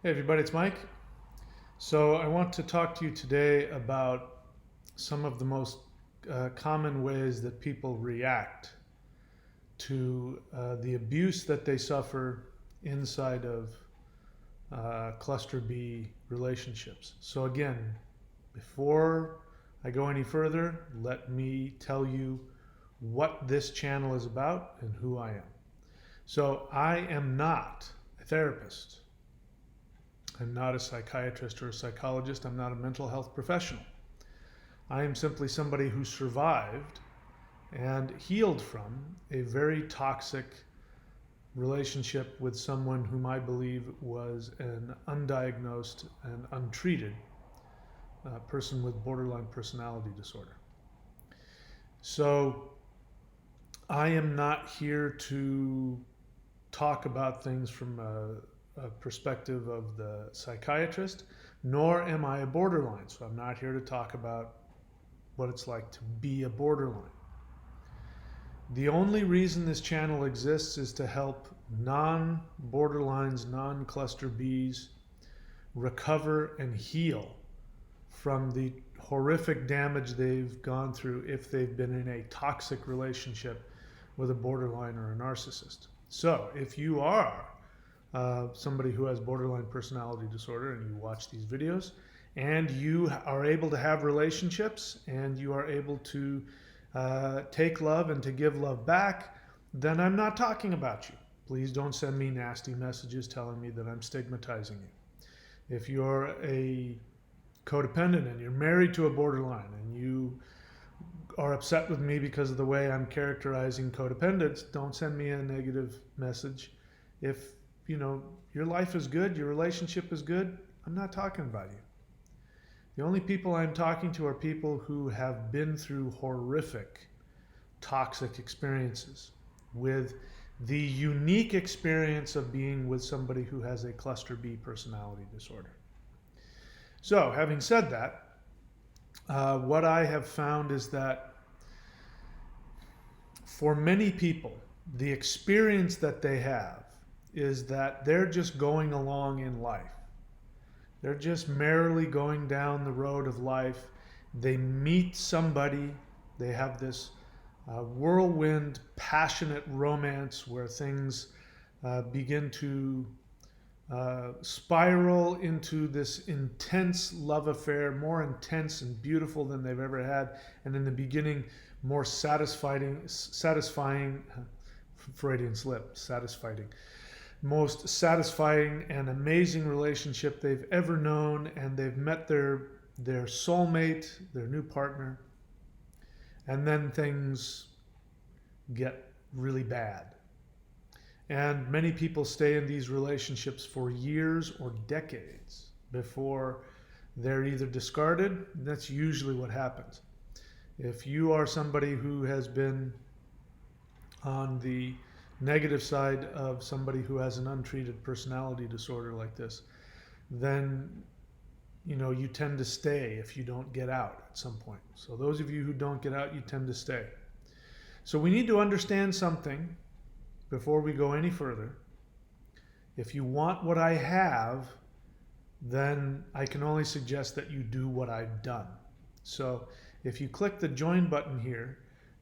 Hey everybody, it's Mike. So I want to talk to you today about some of the most common ways that people react to the abuse that they suffer inside of cluster B relationships. So again, before I go any further, let me tell you what this channel is about and who I am. So I am not a therapist. I'm not a psychiatrist or a psychologist. I'm not a mental health professional. I am simply somebody who survived and healed from a very toxic relationship with someone whom I believe was an undiagnosed and untreated person with borderline personality disorder. So I am not here to talk about things from a perspective of the psychiatrist, nor am I a borderline. So I'm not here to talk about what it's like to be a borderline. The only reason this channel exists is to help non-borderlines, non-cluster Bs recover and heal from the horrific damage they've gone through if they've been in a toxic relationship with a borderline or a narcissist. So if you are somebody who has borderline personality disorder and you watch these videos and you are able to have relationships and you are able to take love and to give love back, then I'm not talking about you. Please don't send me nasty messages telling me that I'm stigmatizing you. If you're a codependent and you're married to a borderline and you are upset with me because of the way I'm characterizing codependence, don't send me a negative message. If your life is good, your relationship is good, I'm not talking about you. The only people I'm talking to are people who have been through horrific, toxic experiences with the unique experience of being with somebody who has a cluster B personality disorder. So, having said that, what I have found is that for many people, the experience that they have is that they're just going along in life. They're just merrily going down the road of life. They meet somebody, they have this whirlwind, passionate romance where things begin to spiral into this intense love affair, more intense and beautiful than they've ever had, and in the beginning, more satisfying, Freudian slip, satisfying, most satisfying and amazing relationship they've ever known, and they've met their soulmate, their new partner, and then things get really bad. And many people stay in these relationships for years or decades before they're either discarded. That's usually what happens. If you are somebody who has been on the negative side of somebody who has an untreated personality disorder like this, then you tend to stay if you don't get out at some point. So those of you who don't get out, you tend to stay. So we need to understand something before we go any further. If you want what I have, then I can only suggest that you do what I've done. So if you click the join button here,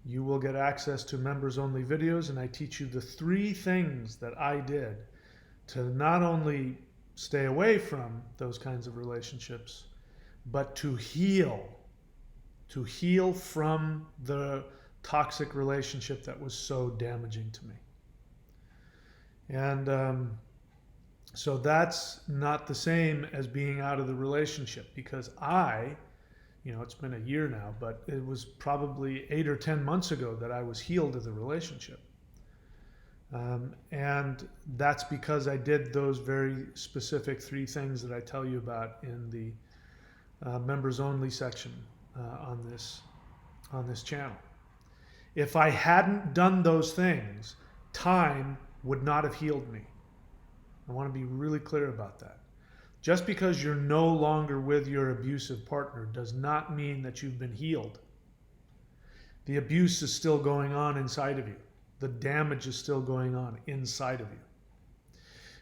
you will get access to members only videos, and I teach you the 3 things that I did to not only stay away from those kinds of relationships, but to heal from the toxic relationship that was so damaging to me. And so that's not the same as being out of the relationship, because it's been a year now, but it was probably 8 or 10 months ago that I was healed of the relationship. And that's because I did those very specific 3 things that I tell you about in the members only section on this channel. If I hadn't done those things, time would not have healed me. I want to be really clear about that. Just because you're no longer with your abusive partner does not mean that you've been healed. The abuse is still going on inside of you. The damage is still going on inside of you.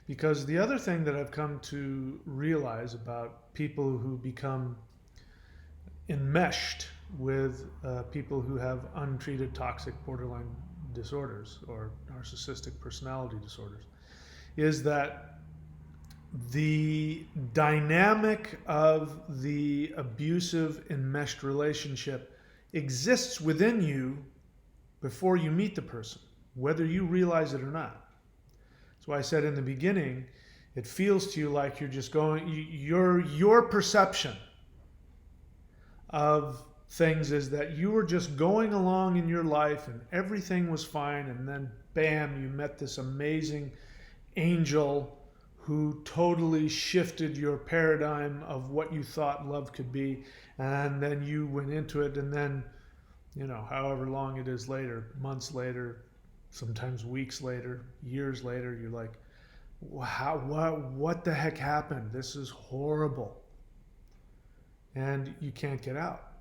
Because the other thing that I've come to realize about people who become enmeshed with people who have untreated toxic borderline disorders or narcissistic personality disorders is that the dynamic of the abusive enmeshed relationship exists within you before you meet the person, whether you realize it or not. That's why I said in the beginning, it feels to you like you're just going, your perception of things is that you were just going along in your life and everything was fine, and then bam, you met this amazing angel who totally shifted your paradigm of what you thought love could be, and then you went into it, and then, you know, however long it is later, months later, sometimes weeks later, years later, you're like, what the heck happened? This is horrible. And you can't get out.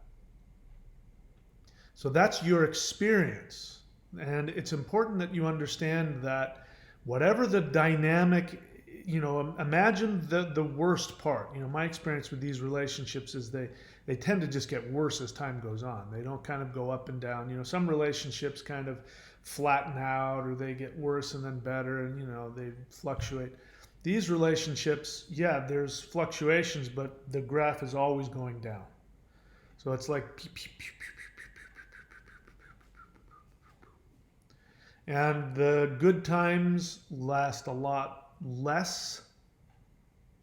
So that's your experience. And it's important that you understand that whatever the dynamic, you know, imagine the worst part. You know, my experience with these relationships is they tend to just get worse as time goes on. They don't kind of go up and down. You know, some relationships kind of flatten out, or they get worse and then better, and, you know, they fluctuate. These relationships, yeah, there's fluctuations, but the graph is always going down. So it's like pew, pew, pew, pew, pew. And the good times last a lot less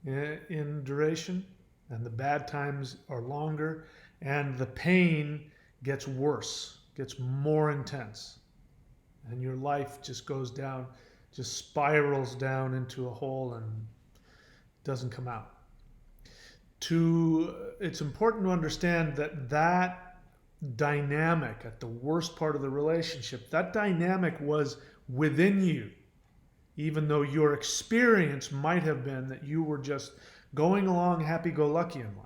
in duration, and the bad times are longer, and the pain gets worse, gets more intense, and your life just goes down, just spirals down into a hole and doesn't come out. It's important to understand that dynamic at the worst part of the relationship, that dynamic was within you, even though your experience might have been that you were just going along happy-go-lucky in life.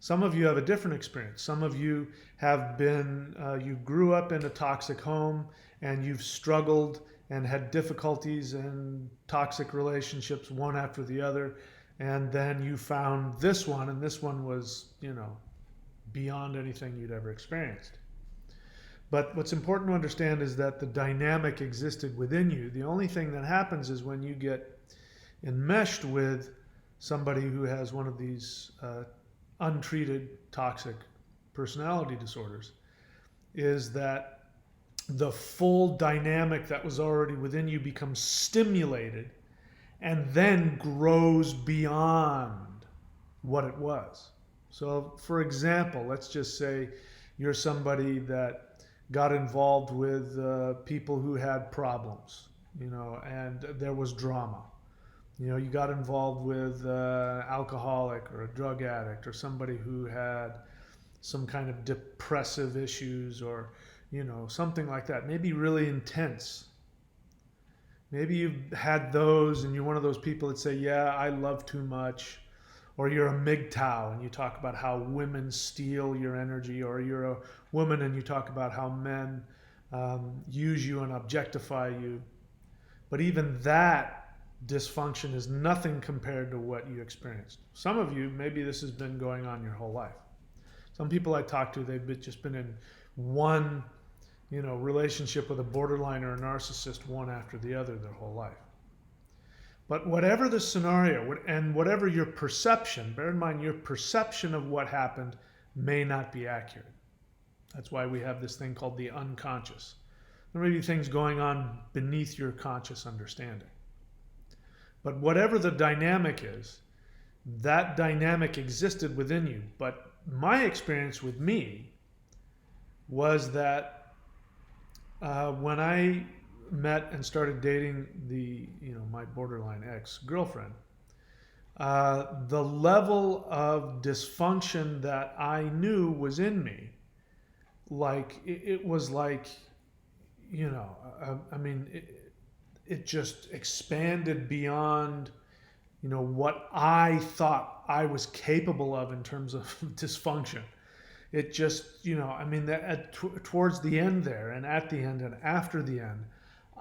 Some of you have a different experience. Some of you have been, you grew up in a toxic home and you've struggled and had difficulties in toxic relationships one after the other, and then you found this one, and this one was, you know, beyond anything you'd ever experienced. But what's important to understand is that the dynamic existed within you. The only thing that happens is when you get enmeshed with somebody who has one of these untreated toxic personality disorders, is that the full dynamic that was already within you becomes stimulated and then grows beyond what it was. So, for example, let's just say you're somebody that got involved with people who had problems, you know, and there was drama. You know, you got involved with an alcoholic or a drug addict or somebody who had some kind of depressive issues, or, you know, something like that. Maybe really intense. Maybe you've had those and you're one of those people that say, yeah, I love too much. Or you're a MGTOW and you talk about how women steal your energy. Or you're a woman and you talk about how men use you and objectify you. But even that dysfunction is nothing compared to what you experienced. Some of you, maybe this has been going on your whole life. Some people I talk to, they've just been in one, you know, relationship with a borderline or a narcissist, one after the other, their whole life. But whatever the scenario and whatever your perception, bear in mind your perception of what happened may not be accurate. That's why we have this thing called the unconscious. There may be things going on beneath your conscious understanding. But whatever the dynamic is, that dynamic existed within you. But my experience with me was that when I met and started dating my borderline ex-girlfriend, the level of dysfunction that I knew was in me, like it was like, you know, I mean, it just expanded beyond, you know, what I thought I was capable of in terms of dysfunction. It just, you know, I mean, towards the end there, and at the end and after the end,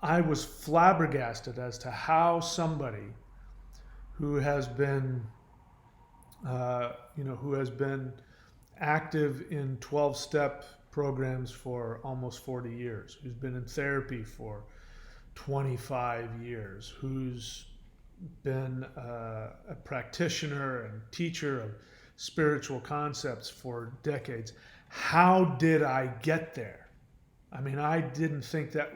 I was flabbergasted as to how somebody who has been, who has been active in 12-step programs for almost 40 years, who's been in therapy for 25 years, who's been a practitioner and teacher of spiritual concepts for decades. How did I get there? I mean, I didn't think that,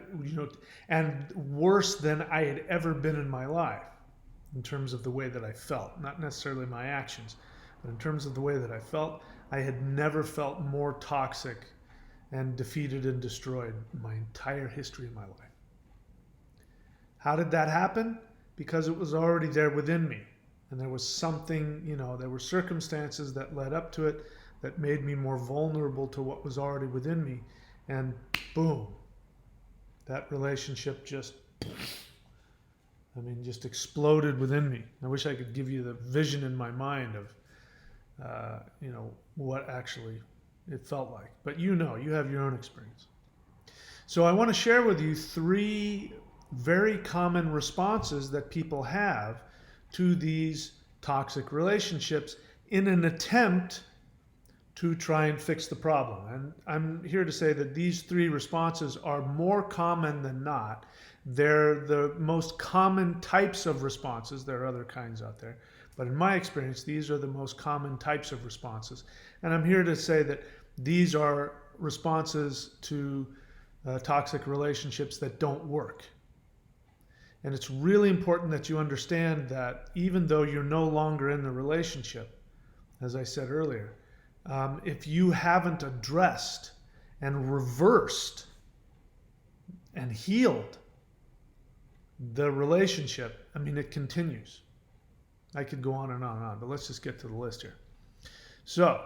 and worse than I had ever been in my life in terms of the way that I felt, not necessarily my actions, but in terms of the way that I felt. I had never felt more toxic and defeated and destroyed in my entire history of my life. How did that happen? Because it was already there within me. And there was something, there were circumstances that led up to it that made me more vulnerable to what was already within me. And boom, that relationship just exploded within me. I wish I could give you the vision in my mind of, what actually it felt like. But you have your own experience. So I want to share with you 3 very common responses that people have to these toxic relationships in an attempt to try and fix the problem. And I'm here to say that these 3 responses are more common than not. They're the most common types of responses. There are other kinds out there. But in my experience, these are the most common types of responses. And I'm here to say that these are responses to toxic relationships that don't work. And it's really important that you understand that even though you're no longer in the relationship, as I said earlier, if you haven't addressed and reversed and healed the relationship, it continues. I could go on and on and on, but let's just get to the list here. So,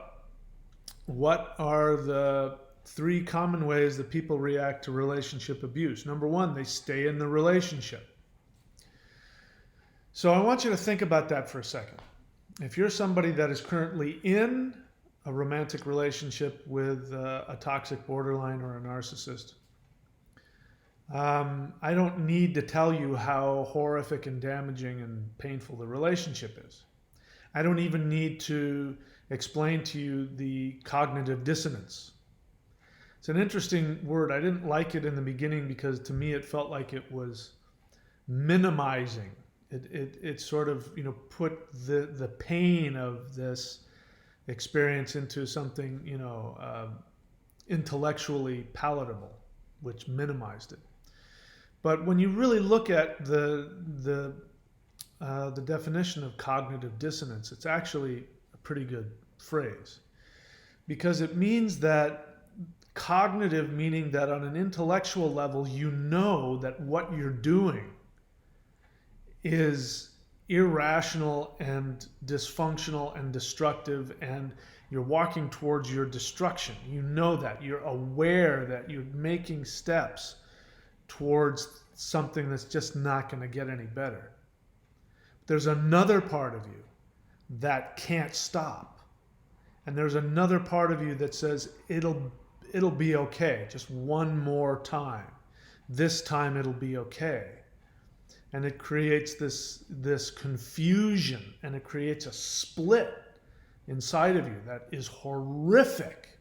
what are the 3 common ways that people react to relationship abuse? Number 1, they stay in the relationship. So I want you to think about that for a second. If you're somebody that is currently in a romantic relationship with a toxic borderline or a narcissist, I don't need to tell you how horrific and damaging and painful the relationship is. I don't even need to explain to you the cognitive dissonance. It's an interesting word. I didn't like it in the beginning because to me it felt like it was minimizing. It sort of put the pain of this experience into something intellectually palatable, which minimized it. But when you really look at the definition of cognitive dissonance, it's actually a pretty good phrase, because it means that cognitive, meaning that on an intellectual level, you know that what you're doing is irrational and dysfunctional and destructive, and you're walking towards your destruction. You know that. You're aware that you're making steps towards something that's just not going to get any better. There's another part of you that can't stop. And there's another part of you that says it'll be okay. Just one more time. This time it'll be okay. And it creates this confusion, and it creates a split inside of you that is horrific.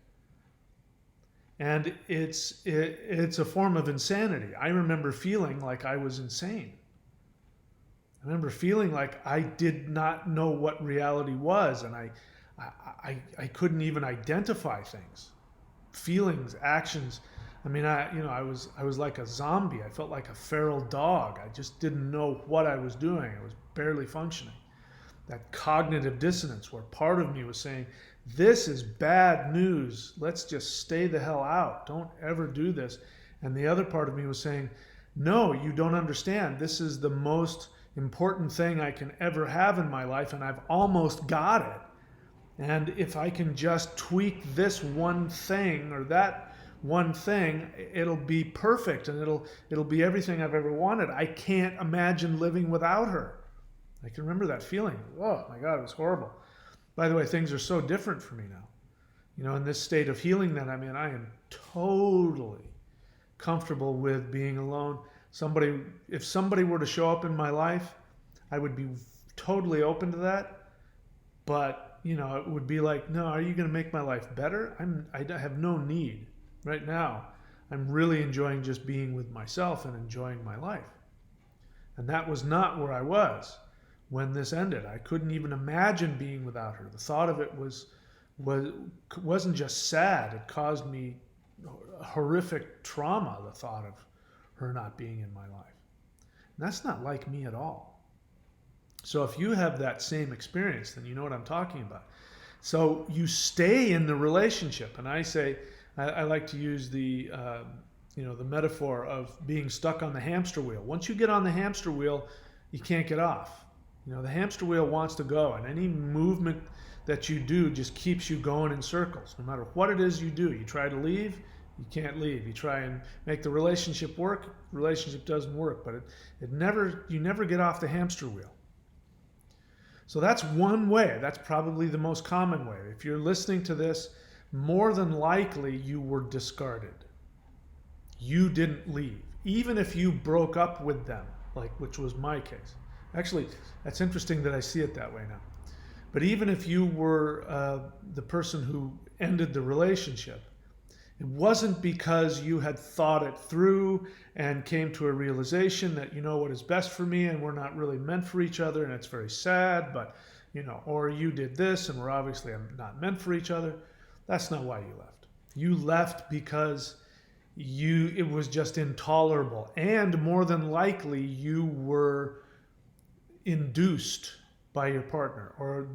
And it's a form of insanity. I remember feeling like I was insane. I remember feeling like I did not know what reality was, and I couldn't even identify things, feelings, actions. I was like a zombie. I felt like a feral dog. I just didn't know what I was doing. I was barely functioning. That cognitive dissonance, where part of me was saying, this is bad news. Let's just stay the hell out. Don't ever do this. And the other part of me was saying, no, you don't understand. This is the most important thing I can ever have in my life, and I've almost got it. And if I can just tweak this one thing or that one thing, it'll be perfect, and it'll be everything I've ever wanted. I can't imagine living without her. I can remember that feeling. Oh my God, it was horrible. By the way, things are so different for me now. In this state of healing that I'm in, I am totally comfortable with being alone, If somebody were to show up in my life, I would be totally open to that. But, it would be like, no, are you going to make my life better? I have no need right now. I'm really enjoying just being with myself and enjoying my life. And that was not where I was when this ended. I couldn't even imagine being without her. The thought of it wasn't just sad. It caused me horrific trauma, the thought of her not being in my life. And that's not like me at all. So if you have that same experience, then you know what I'm talking about. So you stay in the relationship. And I like to use the metaphor of being stuck on the hamster wheel. Once you get on the hamster wheel, you can't get off. The hamster wheel wants to go, and any movement that you do just keeps you going in circles. No matter what it is you do, you try to leave, you can't leave. You try and make the relationship work, relationship doesn't work. But you never get off the hamster wheel. So that's one way. That's probably the most common way. If you're listening to this, more than likely you were discarded. You didn't leave. Even if you broke up with them, which was my case. Actually, that's interesting that I see it that way now. But even if you were the person who ended the relationship, it wasn't because you had thought it through and came to a realization that, what is best for me and we're not really meant for each other and it's very sad, but, or you did this and we're obviously not meant for each other. That's not why you left. You left because it was just intolerable. And more than likely you were induced by your partner, or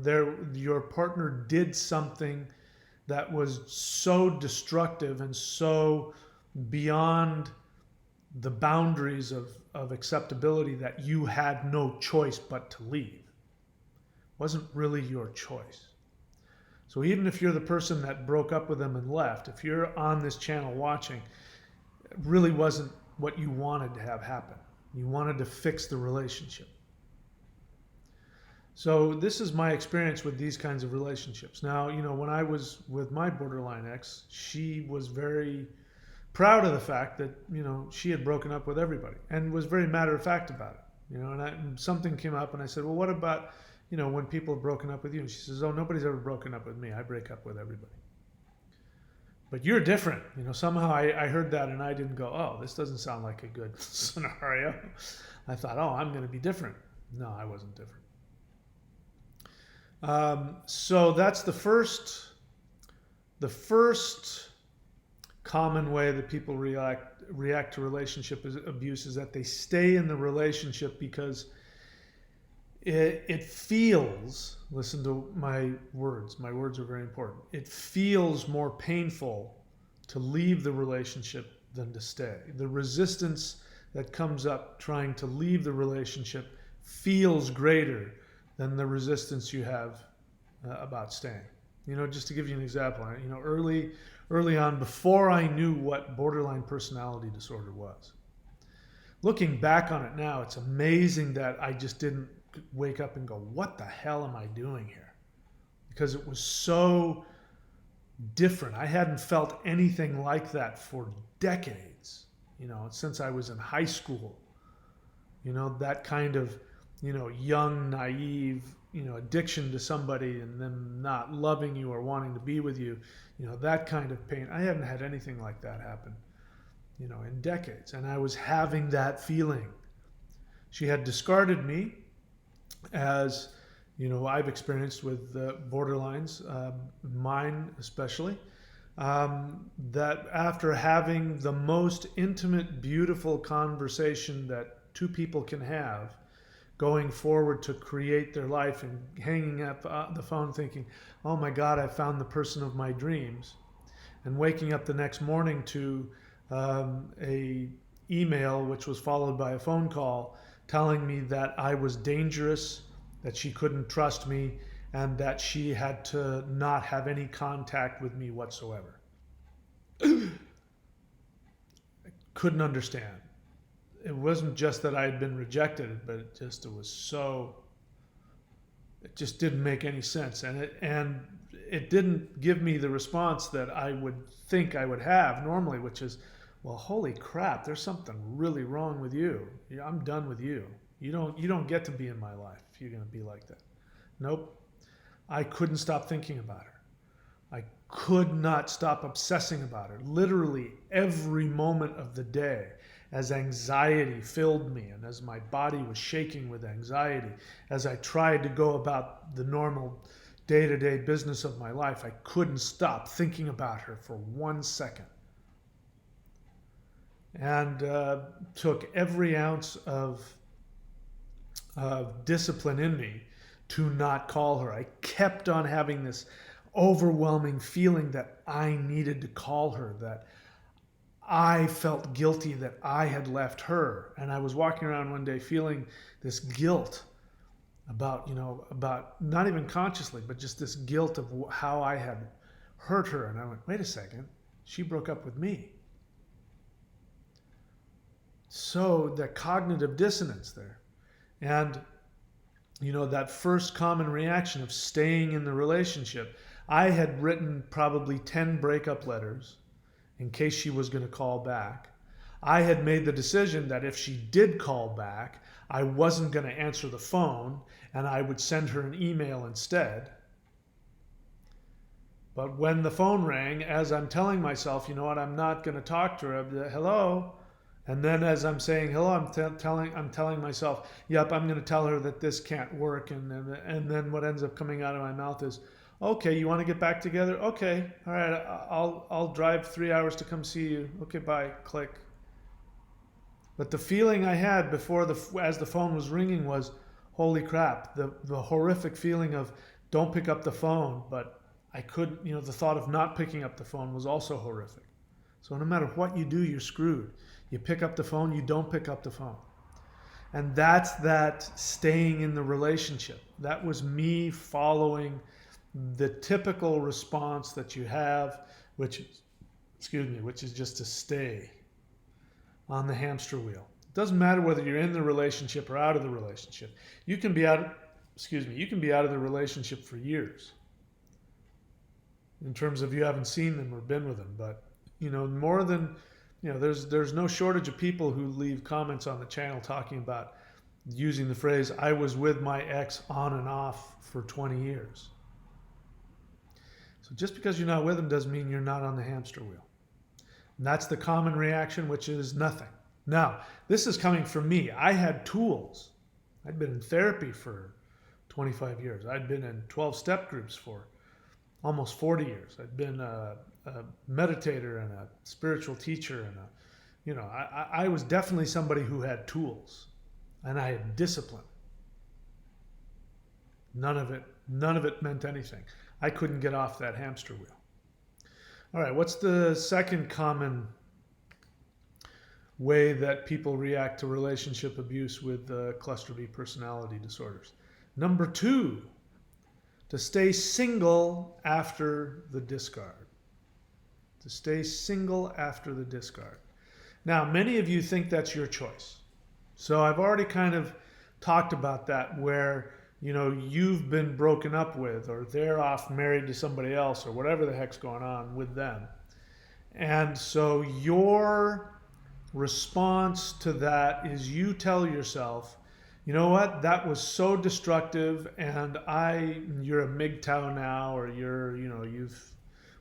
your partner did something that was so destructive and so beyond the boundaries of acceptability that you had no choice but to leave. It wasn't really your choice. So even if you're the person that broke up with them and left, if you're on this channel watching, it really wasn't what you wanted to have happen. You wanted to fix the relationship. So this is my experience with these kinds of relationships. Now, when I was with my borderline ex, she was very proud of the fact that, she had broken up with everybody and was very matter of fact about it. And something came up and I said, well, what about, when people have broken up with you? And she says, oh, nobody's ever broken up with me. I break up with everybody. But you're different. Somehow I heard that and I didn't go, oh, this doesn't sound like a good scenario. I thought, oh, I'm going to be different. No, I wasn't different. So that's the first common way that people react to relationship abuse is that they stay in the relationship because it feels, listen to my words are very important, it feels more painful to leave the relationship than to stay. The resistance that comes up trying to leave the relationship feels greater than the resistance you have about staying. Just to give you an example, early on, before I knew what borderline personality disorder was, looking back on it now, it's amazing that I just didn't wake up and go, what the hell am I doing here? Because it was so different. I hadn't felt anything like that for decades, since I was in high school. That kind of, young, naive, addiction to somebody and them not loving you or wanting to be with you, that kind of pain. I hadn't had anything like that happen, in decades. And I was having that feeling. She had discarded me, as, I've experienced with borderlines, mine especially, that after having the most intimate, beautiful conversation that two people can have, going forward to create their life and hanging up the phone thinking, oh my God, I found the person of my dreams. And waking up the next morning to a email which was followed by a phone call telling me that I was dangerous, that she couldn't trust me, and that she had to not have any contact with me whatsoever. I couldn't understand. It wasn't just that I had been rejected, but it just didn't make any sense. And it didn't give me the response that I would think I would have normally, which is, well, holy crap, there's something really wrong with you. I'm done with you. You don't get to be in my life if you're going to be like that. Nope. I couldn't stop thinking about her. I could not stop obsessing about her. Literally every moment of the day, as anxiety filled me and as my body was shaking with anxiety, as I tried to go about the normal day-to-day business of my life, I couldn't stop thinking about her for 1 second. And took every ounce of discipline in me to not call her. I kept on having this overwhelming feeling that I needed to call her, that I felt guilty that I had left her. And I was walking around one day feeling this guilt about not even consciously, but just this guilt of how I had hurt her. And I went, wait a second, she broke up with me. So the cognitive dissonance there. And that first common reaction of staying in the relationship. I had written probably 10 breakup letters in case she was going to call back. I had made the decision that if she did call back, I wasn't going to answer the phone and I would send her an email instead. But when the phone rang, as I'm telling myself, you know what, I'm not going to talk to her. Hello. And then as I'm saying hello, I'm telling myself, yep, I'm going to tell her that this can't work. And then what ends up coming out of my mouth is, okay, you want to get back together? Okay, all right, I'll drive 3 hours to come see you. Okay, bye. Click. But the feeling I had before as the phone was ringing was, holy crap, the horrific feeling of don't pick up the phone. But I couldn't, the thought of not picking up the phone was also horrific. So no matter what you do, you're screwed. You pick up the phone, you don't pick up the phone. And that's that staying in the relationship. That was me following the typical response that you have, which is just to stay on the hamster wheel. It doesn't matter whether you're in the relationship or out of the relationship. You can be out of the relationship for years. In terms of you haven't seen them or been with them, but more than there's no shortage of people who leave comments on the channel talking about using the phrase, I was with my ex on and off for 20 years. So just because you're not with them doesn't mean you're not on the hamster wheel. And that's the common reaction, which is nothing. Now, this is coming from me. I had tools. I'd been in therapy for 25 years. I'd been in 12-step groups for almost 40 years. I'd been a meditator and a spiritual teacher, and I was definitely somebody who had tools, and I had discipline. None of it meant anything. I couldn't get off that hamster wheel. All right, what's the second common way that people react to relationship abuse with cluster B personality disorders? Number 2, to stay single after the discard. To stay single after the discard. Now, many of you think that's your choice. So I've already kind of talked about that, where you've been broken up with, or they're off married to somebody else, or whatever the heck's going on with them. And so your response to that is you tell yourself, you know what, that was so destructive, and you're a MGTOW now, or you've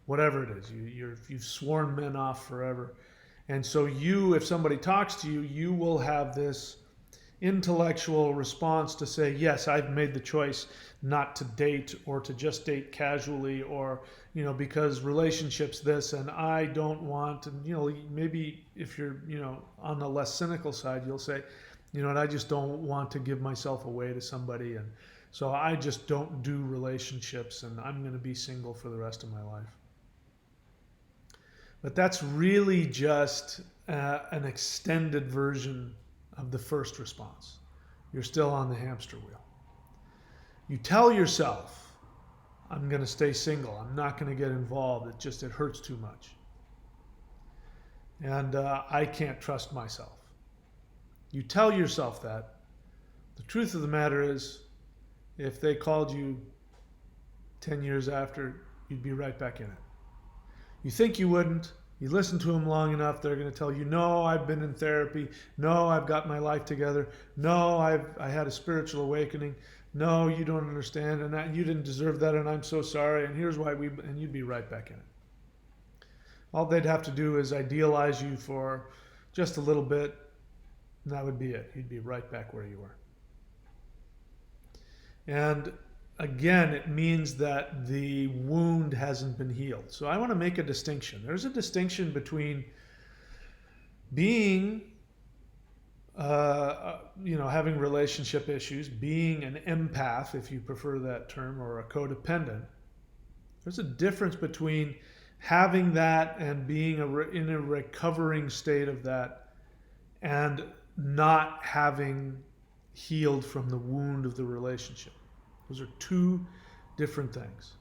whatever it is, you've sworn men off forever. And so if somebody talks to you, you will have this intellectual response to say, yes, I've made the choice not to date, or to just date casually, or because relationships this, and I don't want, and maybe if you're on the less cynical side, you'll say, I just don't want to give myself away to somebody, and so I just don't do relationships, and I'm going to be single for the rest of my life. But that's really just an extended version of the first response. You're still on the hamster wheel. You tell yourself, I'm going to stay single. I'm not going to get involved. It hurts too much. And I can't trust myself. You tell yourself that. The truth of the matter is, if they called you 10 years after, you'd be right back in it. You think you wouldn't, You listen to them long enough, they're going to tell you, no, I've been in therapy. No, I've got my life together. No, I had a spiritual awakening. No, you don't understand, and you didn't deserve that, and I'm so sorry, and here's why and you'd be right back in it. All they'd have to do is idealize you for just a little bit, and that would be it. You'd be right back where you were. And again, it means that the wound hasn't been healed. So I want to make a distinction. There's a distinction between being, having relationship issues, being an empath, if you prefer that term, or a codependent. There's a difference between having that and being in a recovering state of that and not having healed from the wound of the relationship. Those are two different things.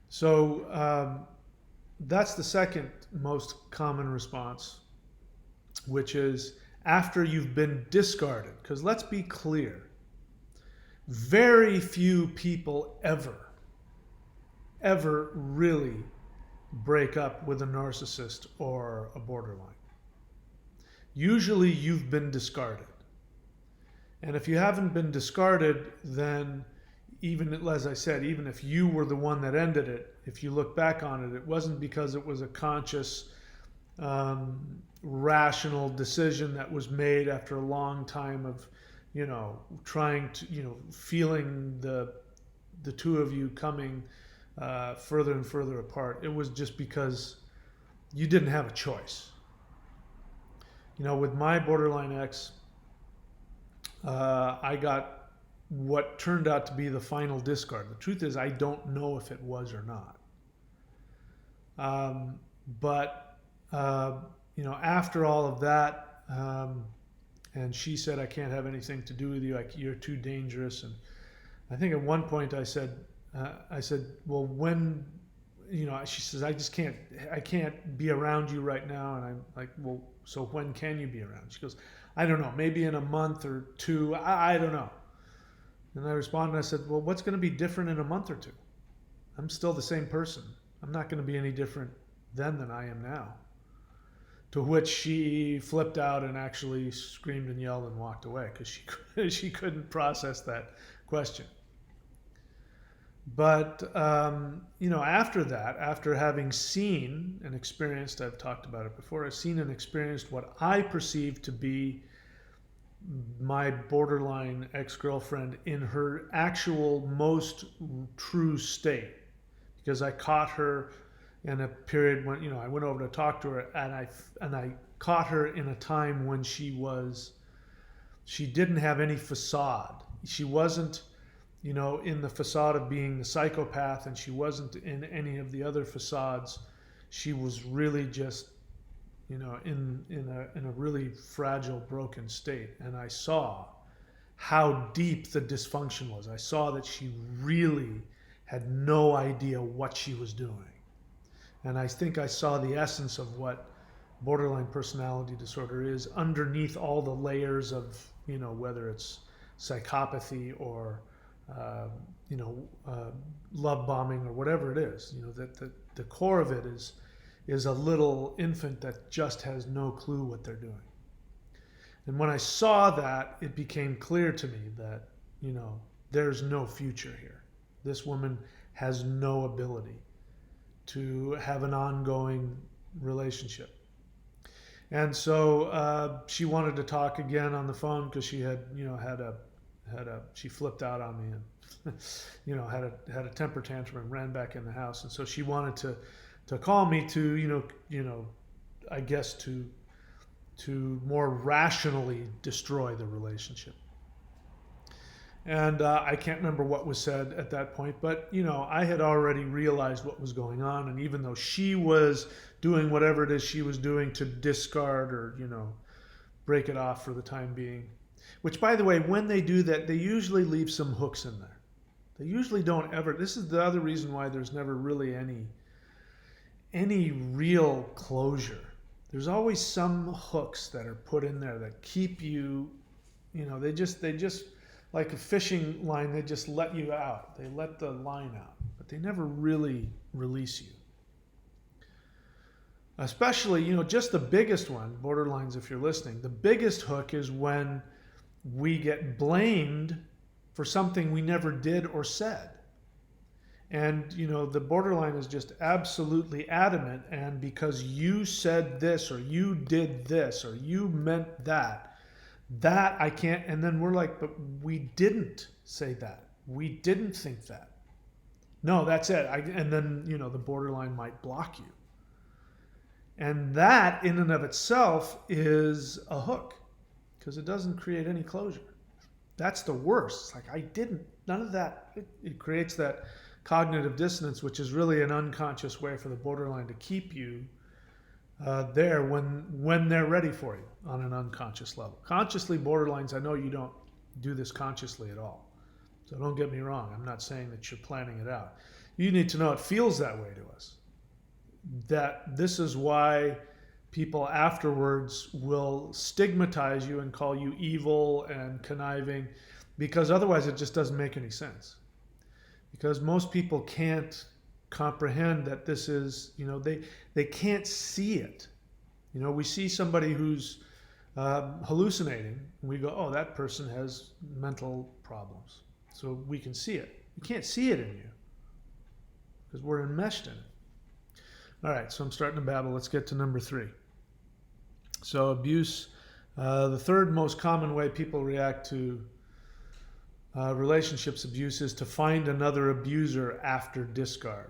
So that's the second most common response, which is after you've been discarded. Because let's be clear, very few people ever really break up with a narcissist or a borderline. Usually you've been discarded. And if you haven't been discarded, then even, as I said, even if you were the one that ended it, if you look back on it, it wasn't because it was a conscious, rational decision that was made after a long time of, trying to, feeling the two of you coming further and further apart. It was just because you didn't have a choice. With my borderline ex, I got what turned out to be the final discard. The truth is, I don't know if it was or not. But after all of that, and she said, I can't have anything to do with you. You're too dangerous. And I think at one point I said, well, when, she says, I can't be around you right now. And I'm like, well, so when can you be around? She goes, I don't know, maybe in a month or two. I don't know. And I responded, I said, well, what's going to be different in a month or two? I'm still the same person. I'm not going to be any different then than I am now. To which she flipped out and actually screamed and yelled and walked away because she couldn't process that question. But, after that, after having seen and experienced, I've talked about it before, I've seen and experienced what I perceive to be my borderline ex-girlfriend in her actual most true state. Because I caught her in a period when, I went over to talk to her and I caught her in a time when she didn't have any facade. She wasn't, in the facade of being the psychopath, and she wasn't in any of the other facades. She was really just, in a really fragile, broken state. And I saw how deep the dysfunction was. I saw that she really had no idea what she was doing. And I think I saw the essence of what borderline personality disorder is underneath all the layers of, whether it's psychopathy or love bombing or whatever it is. That the core of it is a little infant that just has no clue what they're doing. And when I saw that, it became clear to me that, there's no future here. This woman has no ability to have an ongoing relationship. And so she wanted to talk again on the phone because she had, she flipped out on me and, had a temper tantrum and ran back in the house. And so she wanted to call me to, I guess to more rationally destroy the relationship. And I can't remember what was said at that point, but, I had already realized what was going on. And even though she was doing whatever it is she was doing to discard or, break it off for the time being, which, by the way, when they do that, they usually leave some hooks in there. They usually don't ever. This is the other reason why there's never really any real closure. There's always some hooks that are put in there that keep you, they just like a fishing line, they just let you out. They let the line out, but they never really release you. Especially, just the biggest one, borderlines, if you're listening, the biggest hook is when we get blamed for something we never did or said. And, the borderline is just absolutely adamant. And because you said this, or you did this, or you meant that, I can't. And then we're like, but we didn't say that. We didn't think that. No, that's it. And then, the borderline might block you. And that, in and of itself, is a hook because it doesn't create any closure. That's the worst. It's like, I didn't, none of that. It creates that cognitive dissonance, which is really an unconscious way for the borderline to keep you there when they're ready for you on an unconscious level. Consciously, borderlines, I know you don't do this consciously at all. So don't get me wrong. I'm not saying that you're planning it out. You need to know it feels that way to us. That this is why people afterwards will stigmatize you and call you evil and conniving, because otherwise it just doesn't make any sense. Because most people can't comprehend that this is, they can't see it. We see somebody who's hallucinating, and we go, oh, that person has mental problems. So we can see it. You can't see it in you because we're enmeshed in it. All right, so I'm starting to babble. Let's get to number 3. So abuse, the third most common way people react to relationships abuse is to find another abuser after discard.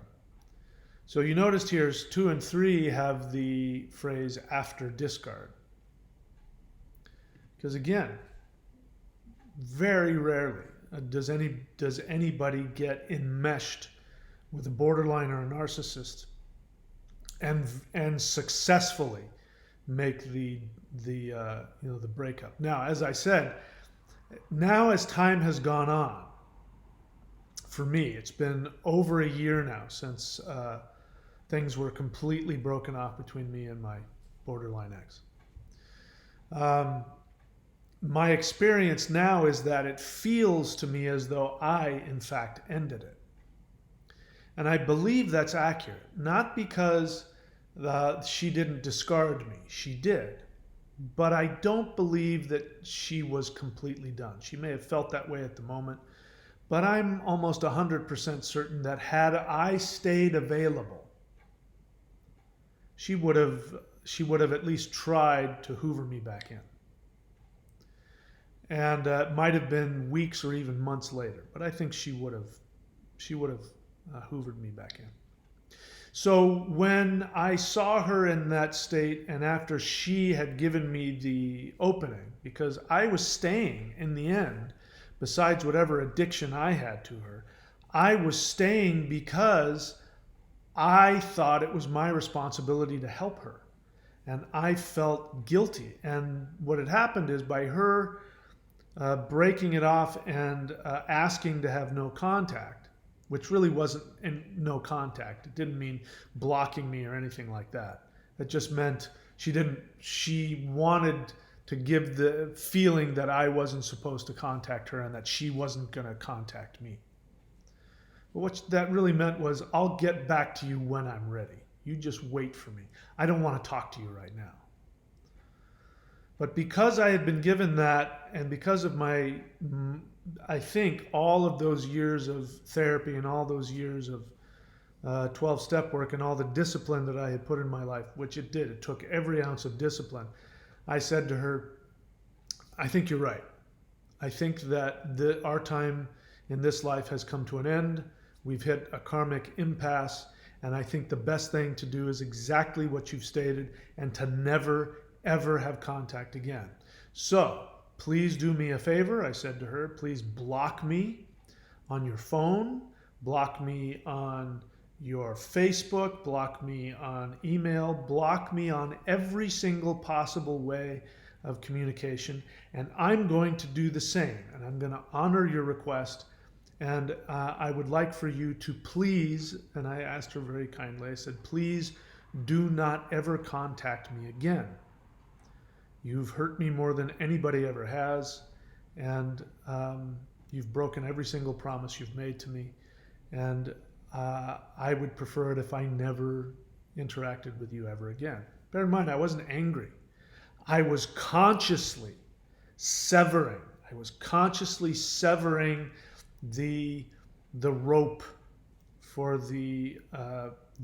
So you noticed here 2 and 3 have the phrase after discard. Because again, very rarely does anybody get enmeshed with a borderline or a narcissist and successfully make the breakup. Now, as I said, now as time has gone on, for me, it's been over a year now since things were completely broken off between me and my borderline ex. My experience now is that it feels to me as though I, in fact, ended it. And I believe that's accurate, not because she didn't discard me. She did. But I don't believe that she was completely done. She may have felt that way at the moment, but I'm almost 100% certain that had I stayed available, she would have at least tried to hoover me back in. And it might have been weeks or even months later, but I think she would have hoovered me back in. So when I saw her in that state, and after she had given me the opening, because I was staying in the end, besides whatever addiction I had to her, I was staying because I thought it was my responsibility to help her. And I felt guilty. And what had happened is by her breaking it off and asking to have no contact, which really wasn't no contact. It didn't mean blocking me or anything like that. It just meant she wanted to give the feeling that I wasn't supposed to contact her and that she wasn't going to contact me. But what that really meant was, I'll get back to you when I'm ready. You just wait for me. I don't want to talk to you right now. But because I had been given that, and because of I think all of those years of therapy and all those years of 12-step work and all the discipline that I had put in my life, which it did, it took every ounce of discipline, I said to her, I think you're right. I think that our time in this life has come to an end. We've hit a karmic impasse, and I think the best thing to do is exactly what you've stated, and to never, ever have contact again. So please do me a favor, I said to her. Please block me on your phone, block me on your Facebook, block me on email, block me on every single possible way of communication. And I'm going to do the same. And I'm going to honor your request. And I would like for you to please, and I asked her very kindly, I said, please do not ever contact me again. You've hurt me more than anybody ever has, and you've broken every single promise you've made to me, and I would prefer it if I never interacted with you ever again. Bear in mind, I wasn't angry. I was consciously severing. I was consciously severing the rope for the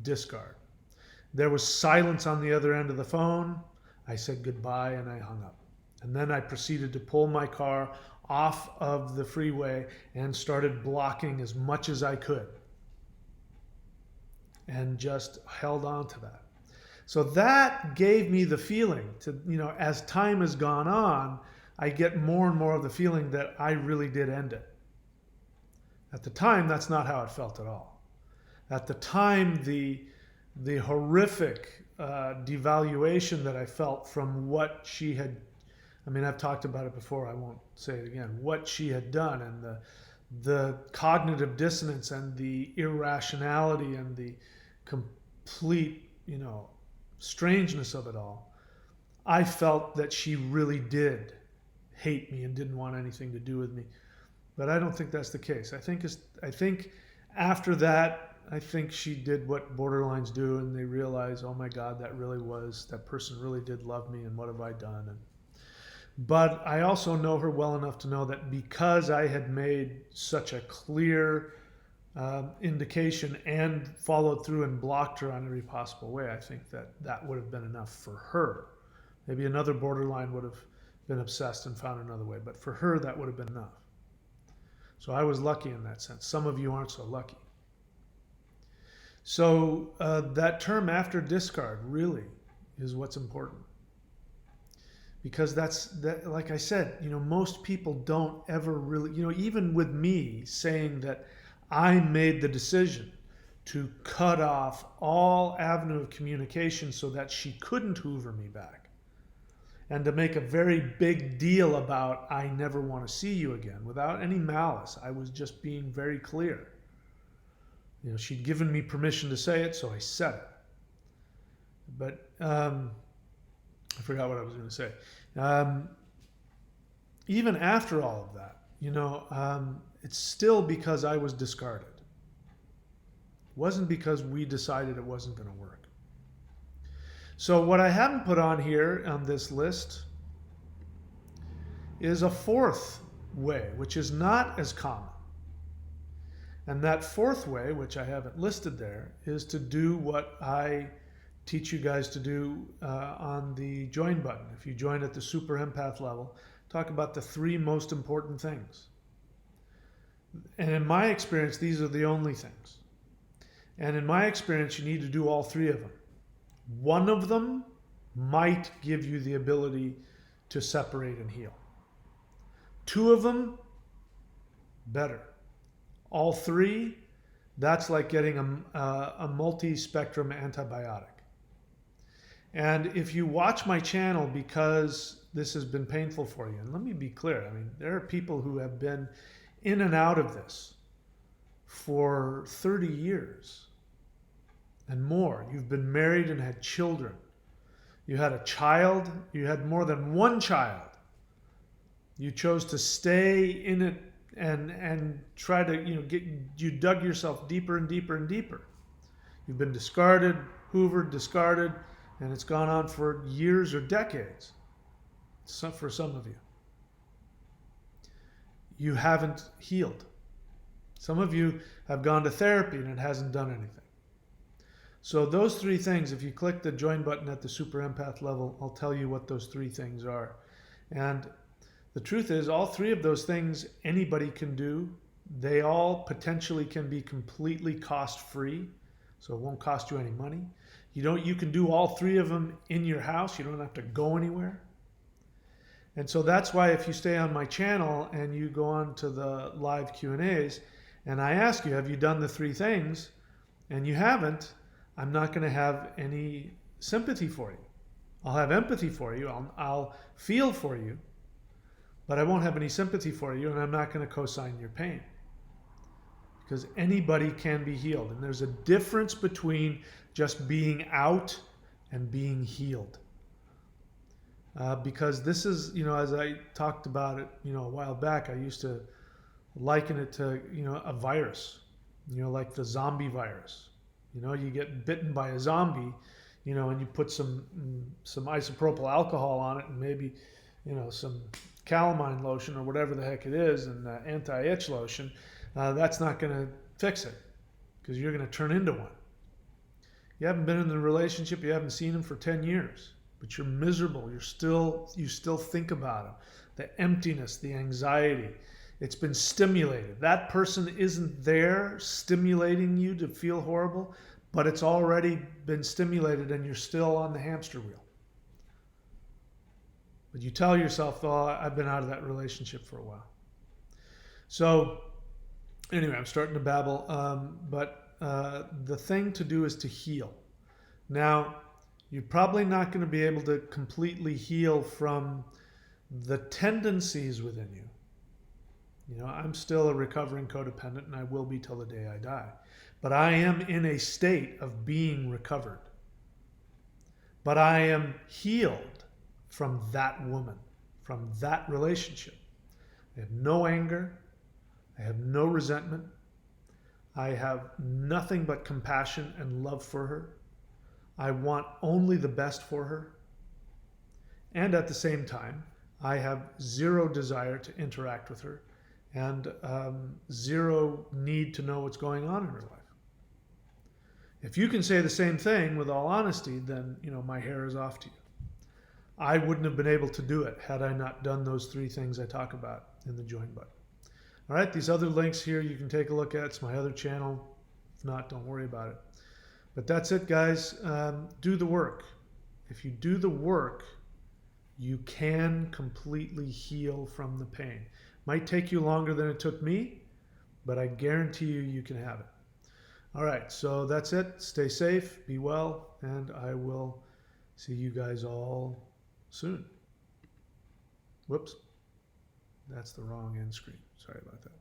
discard. There was silence on the other end of the phone. I said goodbye and I hung up. And then I proceeded to pull my car off of the freeway and started blocking as much as I could. And just held on to that. So that gave me the feeling to, as time has gone on, I get more and more of the feeling that I really did end it. At the time, that's not how it felt at all. At the time, the horrific devaluation that I felt from what she had, I've talked about it before, I won't say it again, what she had done, and the cognitive dissonance and the irrationality and the complete, strangeness of it all. I felt that she really did hate me and didn't want anything to do with me. But I don't think that's the case. I think after that, I think she did what borderlines do, and they realize, oh my God, that person really did love me, and what have I done? But I also know her well enough to know that because I had made such a clear indication and followed through and blocked her on every possible way, I think that would have been enough for her. Maybe another borderline would have been obsessed and found another way, but for her, that would have been enough. So I was lucky in that sense. Some of you aren't so lucky. So that term after discard really is what's important. Because like I said, most people don't ever really, even with me saying that I made the decision to cut off all avenue of communication so that she couldn't hoover me back, and to make a very big deal about I never want to see you again without any malice. I was just being very clear. She'd given me permission to say it, so I said it. But I forgot what I was going to say. Even after all of that, it's still because I was discarded. It wasn't because we decided it wasn't going to work. So what I haven't put on here on this list is a fourth way, which is not as common. And that fourth way, which I haven't listed there, is to do what I teach you guys to do on the join button. If you join at the super empath level, talk about the 3 most important things. And in my experience, these are the only things. And in my experience, you need to do all 3 of them. One of them might give you the ability to separate and heal. 2 of them, better. All 3, that's like getting a multi-spectrum antibiotic. And if you watch my channel because this has been painful for you, and let me be clear, there are people who have been in and out of this for 30 years and more. You've been married and had children. You had a child. You had more than one child. You chose to stay in it and try to, you dug yourself deeper and deeper and deeper. You've been discarded, hoovered, discarded, and it's gone on for years or decades. For some of you. You haven't healed. Some of you have gone to therapy and it hasn't done anything. So those 3 things, if you click the join button at the super empath level, I'll tell you what those 3 things are. And the truth is, all 3 of those things anybody can do. They all potentially can be completely cost-free, so it won't cost you any money. You can do all 3 of them in your house. You don't have to go anywhere. And so that's why if you stay on my channel and you go on to the live Q&As and I ask you, have you done the 3 things? And you haven't, I'm not going to have any sympathy for you. I'll have empathy for you. I'll feel for you. But I won't have any sympathy for you, and I'm not going to co-sign your pain. Because anybody can be healed. And there's a difference between just being out and being healed. Because this is, as I talked about it, a while back, I used to liken it to, a virus, like the zombie virus. You know, you get bitten by a zombie, you know, and you put some isopropyl alcohol on it, and maybe, you know, some calamine lotion or whatever the heck it is, and anti-itch lotion. That's not going to fix it, because you're going to turn into one. You haven't been in the relationship, you haven't seen him for 10 years, but you're miserable. You still think about him. The emptiness, the anxiety, it's been stimulated. That person isn't there stimulating you to feel horrible, but it's already been stimulated and you're still on the hamster wheel. But you tell yourself, oh, I've been out of that relationship for a while. So, anyway, I'm starting to babble, but the thing to do is to heal. Now, you're probably not going to be able to completely heal from the tendencies within you. You know, I'm still a recovering codependent, and I will be till the day I die. But I am in a state of being recovered. But I am healed from that woman, from that relationship. I have no anger. I have no resentment. I have nothing but compassion and love for her. I want only the best for her. And at the same time, I have zero desire to interact with her and zero need to know what's going on in her life. If you can say the same thing with all honesty, then, you know, my hair is off to you. I wouldn't have been able to do it had I not done those 3 things I talk about in the join button. All right, these other links here you can take a look at. It's my other channel. If not, don't worry about it. But that's it, guys. Do the work. If you do the work, you can completely heal from the pain. Might take you longer than it took me, but I guarantee you can have it. All right, so that's it. Stay safe, be well, and I will see you guys all soon. Whoops, that's the wrong end screen. Sorry about that.